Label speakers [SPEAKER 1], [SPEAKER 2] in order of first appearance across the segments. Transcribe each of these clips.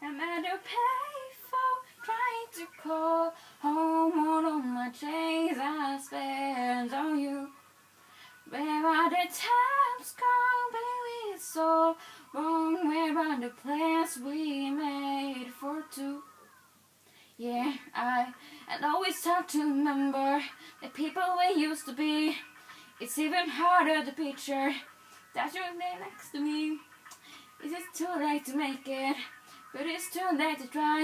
[SPEAKER 1] I'm at a payphone trying to call home. All of my days I spent on you. Where are the times gone, baby? It's so wrong. Where are the plans we made for two? Yeah, and always hard to remember the people we used to be. It's even harder to picture that you're there next to me. Is it too late to make it? But it's too late to try.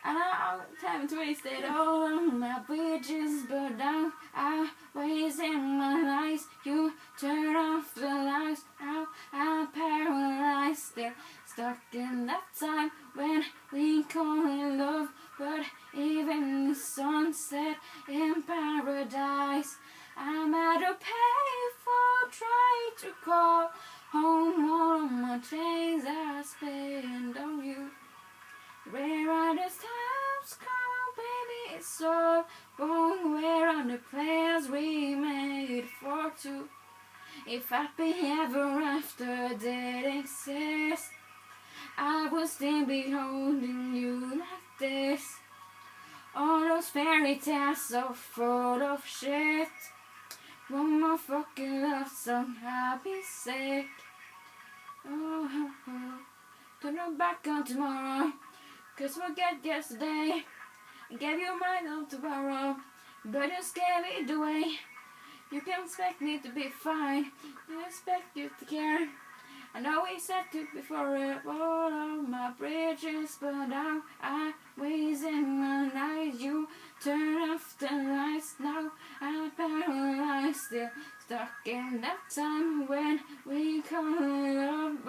[SPEAKER 1] And I haven't wasted all of my bridges, but now I'm wasting my life. You turn off the lights, now I'm paralyzed. Still stuck in that time when we call it love. But even the sunset in paradise, I'm at a payphone trying to call home. All of my days I spend on you. Where are the times gone, baby? It's so wrong. Where are the plans we made for two? If happy ever after did exist, I would still be holding you like this. All those fairy tales are full of shit. One more fucking love song, I'll be sick. Oh, don't look back on tomorrow, 'cause forget yesterday. I gave you my love to borrow, but you gave it away. You can expect me to be fine, I expect you to care. I know we said to before all of my bridges, but now I'm wasting my night. You turn off the lights, now I'm paralyzed. Still stuck in that time when we call love.